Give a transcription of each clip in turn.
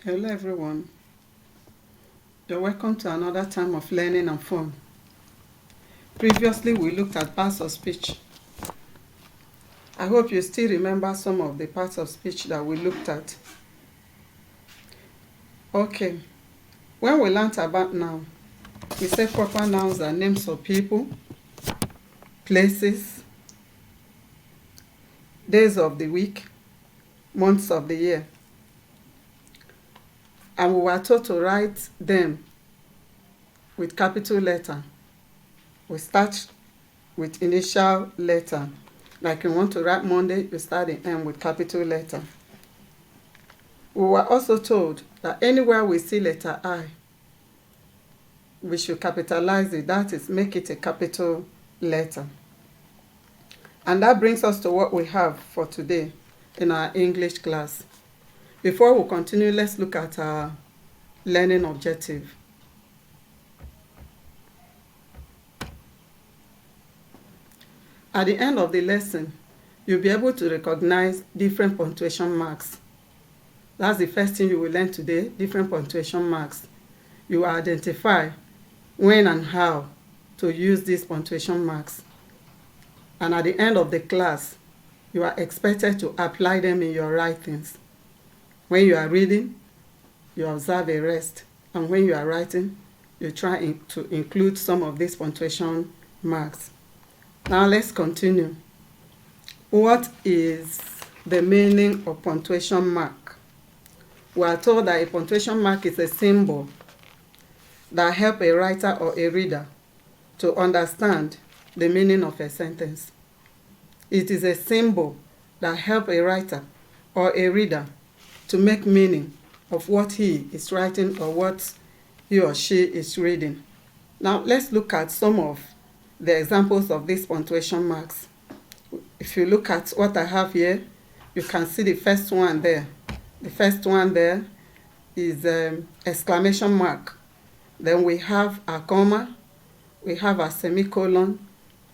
Hello everyone, you're welcome to another time of learning and fun. Previously we looked at parts of speech. I hope you still remember some of the parts of speech that we looked at. Okay, when we learned about noun, we said proper nouns are names of people, places, days of the week, months of the year. And we were told to write them with capital letter. We start with initial letter. Like you want to write Monday, you start the M with capital letter. We were also told that anywhere we see letter I, we should capitalize it. That is, make it a capital letter. And that brings us to what we have for today in our English class. Before we continue, let's look at our learning objective. At the end of the lesson, you'll be able to recognize different punctuation marks. That's the first thing you will learn today, different punctuation marks. You will identify when and how to use these punctuation marks. And at the end of the class, you are expected to apply them in your writings. When you are reading, you observe a rest. And when you are writing, you try to include some of these punctuation marks. Now let's continue. What is the meaning of punctuation mark? We are told that a punctuation mark is a symbol that helps a writer or a reader to understand the meaning of a sentence. It is a symbol that helps a writer or a reader to make meaning of what he is writing or what he or she is reading. Now let's look at some of the examples of these punctuation marks. If you look at what I have here, you can see the first one there. The first one there is exclamation mark. Then we have a comma, we have a semicolon,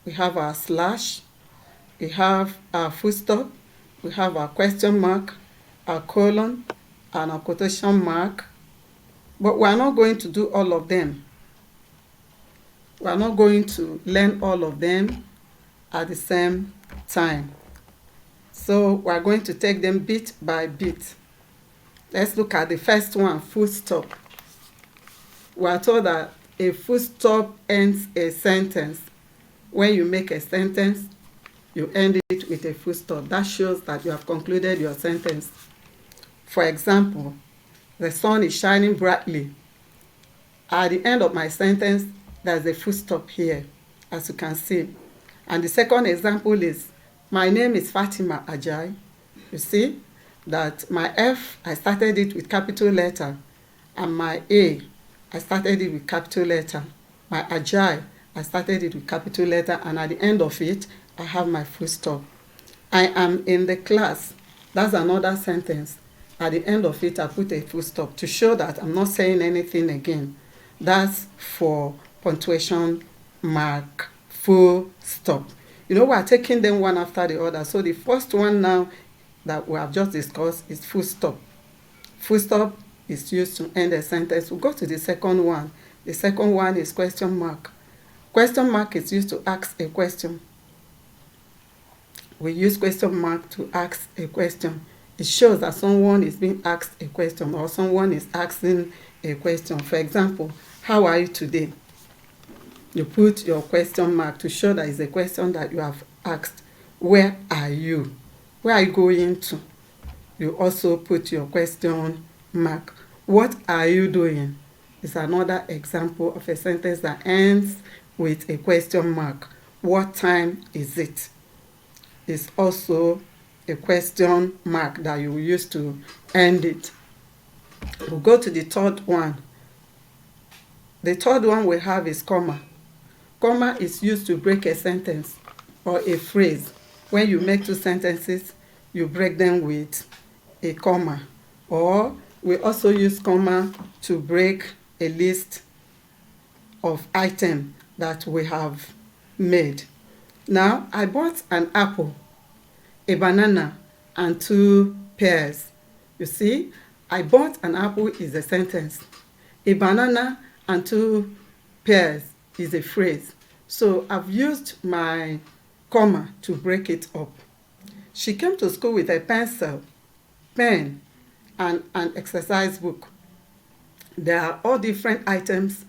we have a slash, we have a full stop, we have a question mark, a colon, and a quotation mark. But we are not going to do all of them. We are not going to learn all of them at the same time. So we are going to take them bit by bit. Let's look at the first one, full stop. We are told that a full stop ends a sentence. When you make a sentence, you end it with a full stop. That shows that you have concluded your sentence. For example, the sun is shining brightly. At the end of my sentence, there's a full stop here, as you can see. And the second example is, my name is Fatima Ajay. You see that my F, I started it with capital letter, and my A, I started it with capital letter. My Ajay, I started it with capital letter, and at the end of it, I have my full stop. I am in the class. That's another sentence. At the end of it, I put a full stop to show that I'm not saying anything again. That's for punctuation mark, full stop. You know, we are taking them one after the other. So the first one now that we have just discussed is full stop. Full stop is used to end a sentence. We'll go to the second one. The second one is question mark. Question mark is used to ask a question. We use question mark to ask a question. It shows that someone is being asked a question or someone is asking a question. For example, how are you today? You put your question mark to show that it's a question that you have asked. Where are you? Where are you going to? You also put your question mark. What are you doing? It's another example of a sentence that ends with a question mark. What time is it? It's also a question mark that you use to end it. We'll go to the third one. The third one we have is comma. Comma is used to break a sentence or a phrase. When you make two sentences, you break them with a comma. Or we also use comma to break a list of items that we have made. Now, I bought an apple, a banana, and 2 pears. You see, I bought an apple is a sentence. A banana and 2 pears is a phrase. So I've used my comma to break it up. She came to school with a pencil, pen, and an exercise book. There are all different items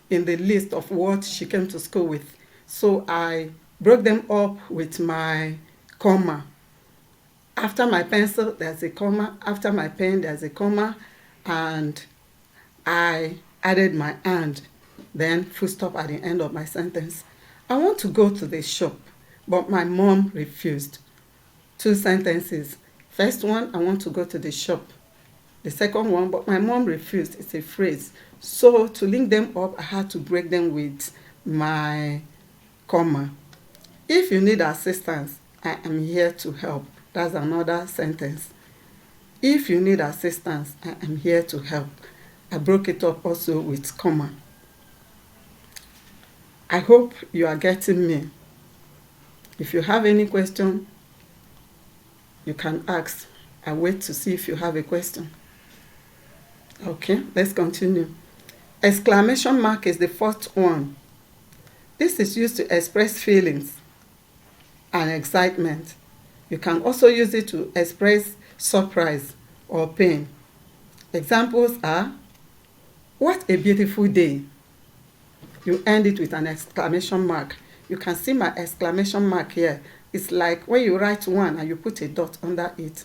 in the list of what she came to school with. So I broke them up with my comma. After my pencil, there's a comma. After my pen, there's a comma. And I added my and, then full stop at the end of my sentence. I want to go to the shop, but my mom refused. 2 sentences. First one, I want to go to the shop. The second one, but my mom refused. It's a phrase. So to link them up, I had to break them with my comma. If you need assistance, I am here to help. That's another sentence. If you need assistance, I am here to help. I broke it up also with comma. I hope you are getting me. If you have any question, you can ask. I wait to see if you have a question. Okay, let's continue. Exclamation mark is the fourth one. This is used to express feelings and excitement. You can also use it to express surprise or pain. Examples are, what a beautiful day. You end it with an exclamation mark. You can see my exclamation mark here. It's like when you write one and you put a dot under it.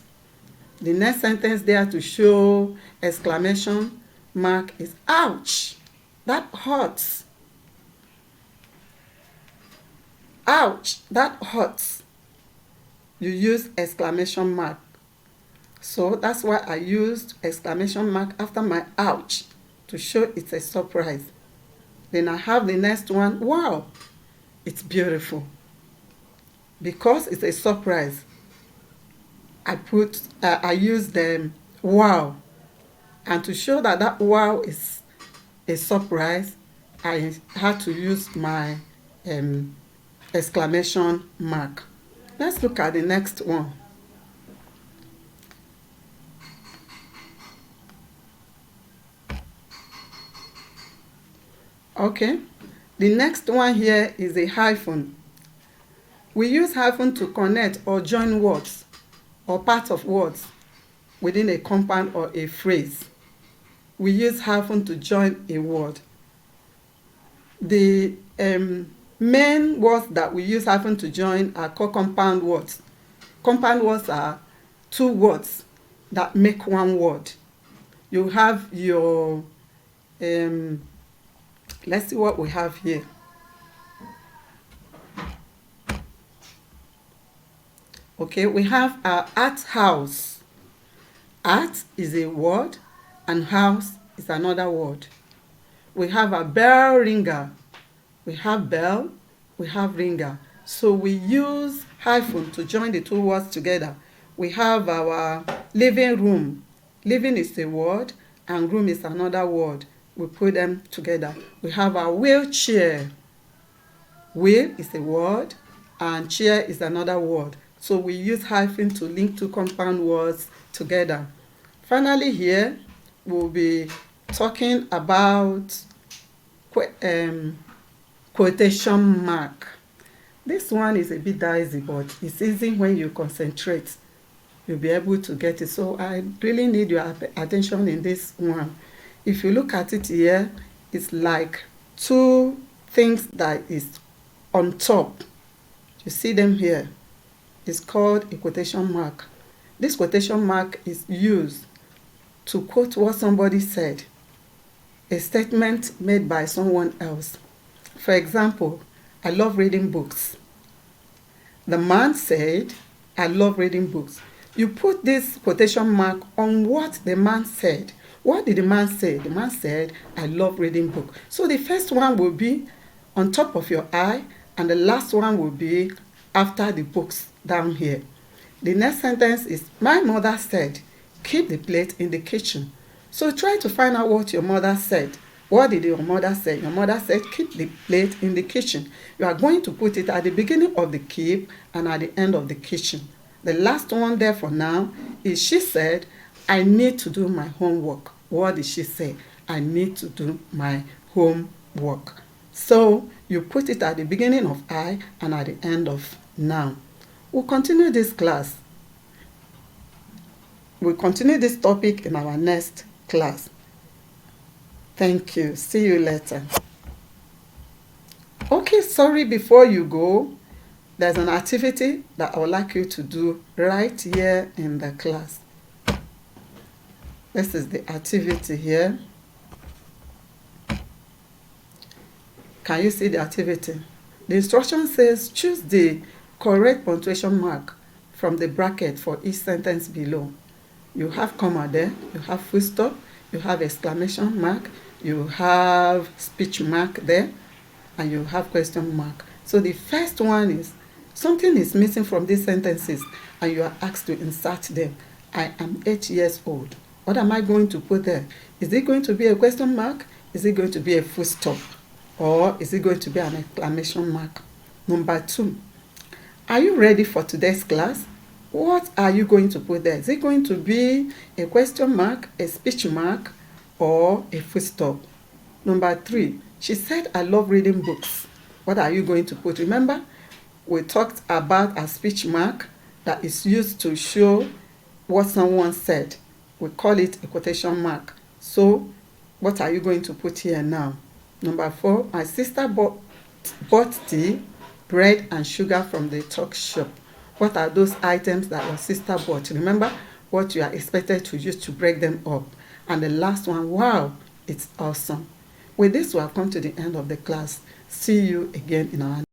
The next sentence there to show exclamation mark is, ouch, that hurts. Ouch, that hurts. You use exclamation mark. So that's why I used exclamation mark after my ouch to show it's a surprise. Then I have the next one, wow, it's beautiful. Because it's a surprise, I used the wow. And to show that that wow is a surprise, I had to use my exclamation mark. Let's look at the next one. Okay, the next one here is a hyphen. We use hyphen to connect or join words or parts of words within a compound or a phrase. We use hyphen to join a word. The main words that we use hyphen to join are called compound words. Compound words are 2 words that make one word. You have your, let's see what we have here. Okay, we have our art house. Art is a word and house is another word. We have a bell ringer. We have bell, we have ringer. So we use hyphen to join the 2 words together. We have our living room. Living is a word and room is another word. We put them together. We have our wheelchair. Wheel is a word and chair is another word. So we use hyphen to link 2 compound words together. Finally here, we'll be talking about quotation mark. This one is a bit dicey, but it's easy when you concentrate. You'll be able to get it. So I really need your attention in this one. If you look at it here, it's like 2 things that is on top. You see them here. It's called a quotation mark. This quotation mark is used to quote what somebody said, a statement made by someone else. For example, I love reading books. The man said, I love reading books. You put this quotation mark on what the man said. What did the man say? The man said, I love reading books. So the first one will be on top of your eye, and the last one will be after the books down here. The next sentence is, my mother said, keep the plate in the kitchen. So try to find out what your mother said. What did your mother say? Your mother said, keep the plate in the kitchen. You are going to put it at the beginning of the keep and at the end of the kitchen. The last one there for now is, she said, I need to do my homework. What did she say? I need to do my homework. So you put it at the beginning of I and at the end of noun. We'll continue this class. We'll continue this topic in our next class. Thank you. See you later. Okay, sorry, before you go, there's an activity that I would like you to do right here in the class. This is the activity here. Can you see the activity? The instruction says choose the correct punctuation mark from the bracket for each sentence below. You have comma there, you have full stop, you have exclamation mark, you have speech mark there, and you have question mark. So the first one is something is missing from these sentences and you are asked to insert them. I am 8 years old. What am I going to put there? Is it going to be a question mark? Is it going to be a full stop? Or is it going to be an exclamation mark? Number 2, are you ready for today's class? What are you going to put there? Is it going to be a question mark, a speech mark, or a full stop? Number 3, she said, I love reading books. What are you going to put? Remember, we talked about a speech mark that is used to show what someone said. We call it a quotation mark. So, what are you going to put here now? Number 4, my sister bought tea, bread, and sugar from the tuck shop. What are those items that your sister bought? Remember what you are expected to use to break them up. And the last one, wow, it's awesome. With this, we have come to the end of the class. See you again in our